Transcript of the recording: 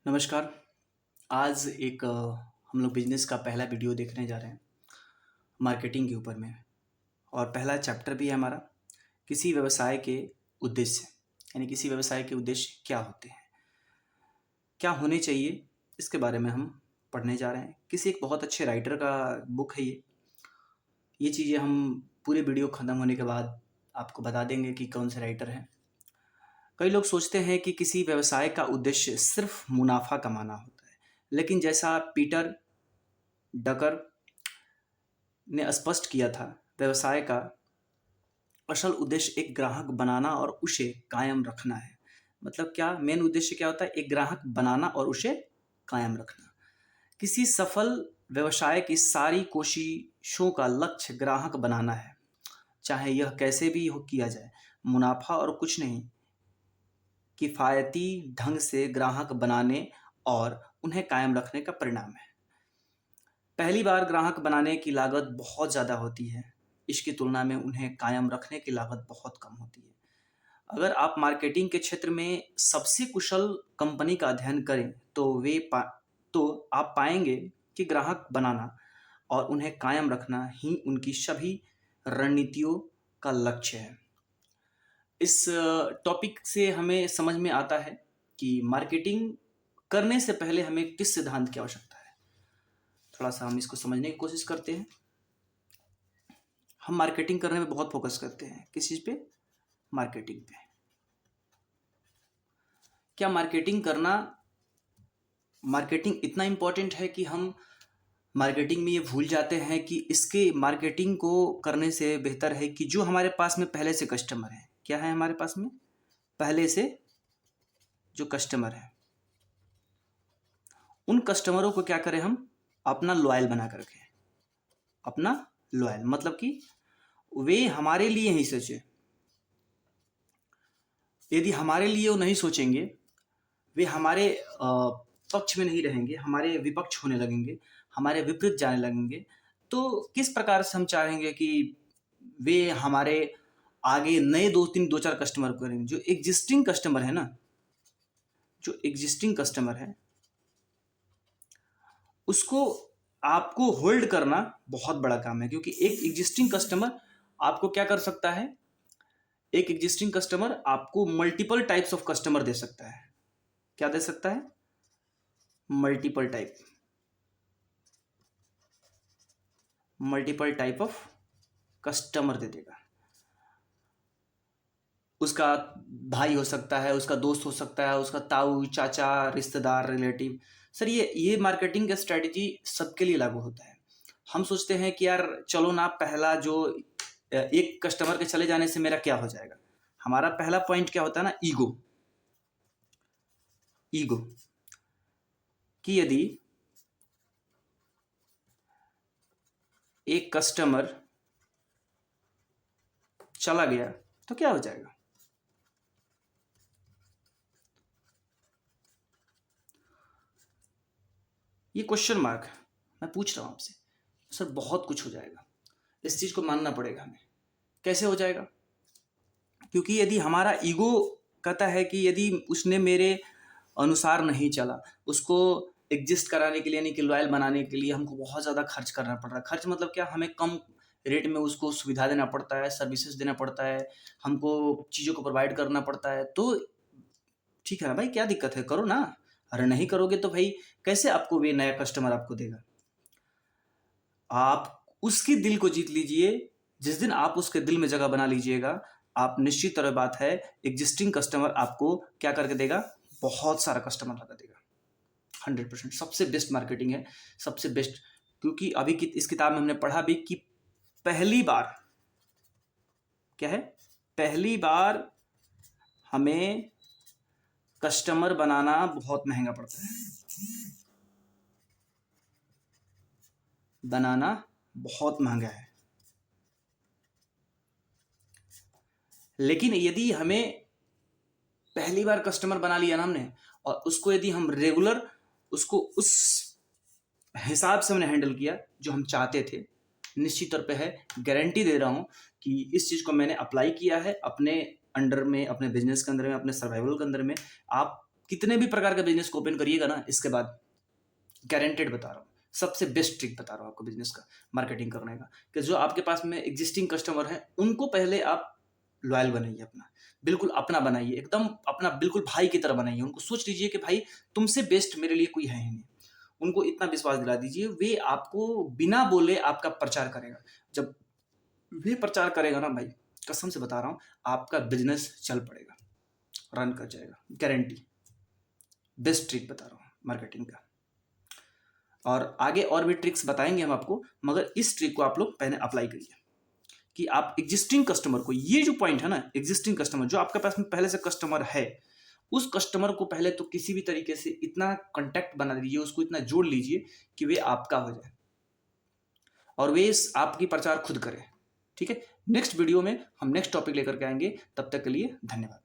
नमस्कार। आज एक हम लोग बिजनेस का पहला वीडियो देखने जा रहे हैं मार्केटिंग के ऊपर में। और पहला चैप्टर भी है हमारा किसी व्यवसाय के उद्देश्य, यानी किसी व्यवसाय के उद्देश्य क्या होते हैं, क्या होने चाहिए, इसके बारे में हम पढ़ने जा रहे हैं। किसी एक बहुत अच्छे राइटर का बुक है ये चीज़ें हम पूरे वीडियो ख़त्म होने के बाद आपको बता देंगे कि कौन से राइटर हैं। कई लोग सोचते हैं कि किसी व्यवसाय का उद्देश्य सिर्फ मुनाफा कमाना होता है, लेकिन जैसा पीटर डकर ने स्पष्ट किया था, व्यवसाय का असल उद्देश्य एक ग्राहक बनाना और उसे कायम रखना है। मतलब क्या मेन उद्देश्य क्या होता है? एक ग्राहक बनाना और उसे कायम रखना। किसी सफल व्यवसाय की सारी कोशिशों का लक्ष्य ग्राहक बनाना है, चाहे यह कैसे भी हो किया जाए। मुनाफा और कुछ नहीं, किफ़ायती ढंग से ग्राहक बनाने और उन्हें कायम रखने का परिणाम है। पहली बार ग्राहक बनाने की लागत बहुत ज़्यादा होती है, इसकी तुलना में उन्हें कायम रखने की लागत बहुत कम होती है। अगर आप मार्केटिंग के क्षेत्र में सबसे कुशल कंपनी का अध्ययन करें तो आप पाएंगे कि ग्राहक बनाना और उन्हें कायम रखना ही उनकी सभी रणनीतियों का लक्ष्य है। इस टॉपिक से हमें समझ में आता है कि मार्केटिंग करने से पहले हमें किस सिद्धांत की आवश्यकता है। थोड़ा सा हम इसको समझने की कोशिश करते हैं। हम मार्केटिंग करने में बहुत फोकस करते हैं, किस चीज़ पे? मार्केटिंग पे। क्या मार्केटिंग इतना इम्पोर्टेंट है कि हम मार्केटिंग में ये भूल जाते हैं कि इसके मार्केटिंग को करने से बेहतर है कि जो हमारे पास में पहले से कस्टमर है, क्या है हमारे पास में पहले से जो कस्टमर है, उन कस्टमरों को क्या करें हम? अपना लॉयल बना कर रखें। अपना लॉयल मतलब कि वे हमारे लिए ही सोचे। यदि हमारे लिए वो नहीं सोचेंगे, वे हमारे पक्ष में नहीं रहेंगे, हमारे विपक्ष होने लगेंगे, हमारे विपरीत जाने लगेंगे, तो किस प्रकार से हम चाहेंगे कि वे हमारे आगे नए दो चार कस्टमर करेंगे? जो एग्जिस्टिंग कस्टमर है ना, जो एग्जिस्टिंग कस्टमर है उसको आपको होल्ड करना बहुत बड़ा काम है। क्योंकि एक एग्जिस्टिंग कस्टमर आपको क्या कर सकता है? एक एग्जिस्टिंग कस्टमर आपको मल्टीपल टाइप्स ऑफ कस्टमर दे सकता है। क्या दे सकता है? मल्टीपल टाइप ऑफ कस्टमर दे देगा। उसका भाई हो सकता है, उसका दोस्त हो सकता है, उसका ताऊ चाचा रिश्तेदार रिलेटिव। सर ये मार्केटिंग का स्ट्रेटजी सबके लिए लागू होता है। हम सोचते हैं कि यार चलो ना, पहला जो एक कस्टमर के चले जाने से मेरा क्या हो जाएगा। हमारा पहला पॉइंट क्या होता है ना? ईगो कि यदि एक कस्टमर चला गया तो क्या हो जाएगा। ये क्वेश्चन मार्क मैं पूछ रहा हूं आपसे। सर बहुत कुछ हो जाएगा, इस चीज को मानना पड़ेगा हमें। कैसे हो जाएगा? क्योंकि यदि हमारा ईगो कहता है कि यदि उसने मेरे अनुसार नहीं चला, उसको एग्जिस्ट कराने के लिए यानी कि लॉयल बनाने के लिए हमको बहुत ज़्यादा खर्च करना पड़ रहा है। खर्च मतलब क्या? हमें कम रेट में उसको सुविधा देना पड़ता है, सर्विसेज देना पड़ता है, हमको चीज़ों को प्रोवाइड करना पड़ता है। तो ठीक है ना भाई, क्या दिक्कत है? करो ना। अरे नहीं करोगे तो भाई कैसे आपको वे नया कस्टमर आपको देगा? आप उसके दिल को जीत लीजिए। जिस दिन आप उसके दिल में जगह बना लीजिएगा, आप निश्चित तरह बात है एग्जिस्टिंग कस्टमर आपको क्या करके देगा? बहुत सारा कस्टमर लगा देगा। 100% सबसे बेस्ट मार्केटिंग है, सबसे बेस्ट। क्योंकि अभी की इस किताब में हमने पढ़ा भी कि पहली बार क्या है? पहली बार हमें कस्टमर बनाना बहुत महंगा पड़ता है, बनाना बहुत महंगा है। लेकिन यदि हमें पहली बार कस्टमर बना लिया ना हमने, और उसको यदि हम रेगुलर उसको उस हिसाब से हमने हैंडल किया जो हम चाहते थे, निश्चित तौर पे है, गारंटी दे रहा हूं कि इस चीज़ को मैंने अप्लाई किया है अपने अंडर में, अपने बिजनेस के अंदर में, अपने सर्वाइवल के अंदर में। आप कितने भी प्रकार का बिजनेस को ओपन करिएगा ना, इसके बाद गारंटेड बता रहा हूँ, सबसे बेस्ट ट्रिक बता रहा हूँ आपको बिजनेस का, मार्केटिंग करने का, कि जो आपके पास में एग्जिस्टिंग कस्टमर हैं उनको पहले आप लॉयल बनाइए, अपना बिल्कुल अपना बनाइए, एकदम अपना बिल्कुल भाई की तरह बनाइए। उनको सोच लीजिए कि भाई तुमसे बेस्ट मेरे लिए कोई है ही नहीं। उनको इतना विश्वास दिला दीजिए, वे आपको बिना बोले आपका प्रचार करेगा। जब वे प्रचार करेगा ना भाई, कसम से बता रहा हूँ, आपका बिजनेस चल पड़ेगा, रन कर जाएगा, गारंटी। बेस्ट ट्रिक बता रहा हूँ मार्केटिंग का। और आगे और भी ट्रिक्स बताएंगे हम आपको, मगर इस ट्रिक को आप लोग पहले अप्लाई करिए कि आप एग्जिस्टिंग कस्टमर को, ये जो पॉइंट है ना, एग्जिस्टिंग कस्टमर जो आपके पास में पहले से कस्टमर है, उस कस्टमर को पहले तो किसी भी तरीके से इतना कांटेक्ट बना दीजिए, उसको इतना जोड़ लीजिए कि वे आपका हो जाए और वे आपकी प्रचार खुद करें। ठीक है, नेक्स्ट वीडियो में हम नेक्स्ट टॉपिक लेकर के आएंगे। तब तक के लिए धन्यवाद।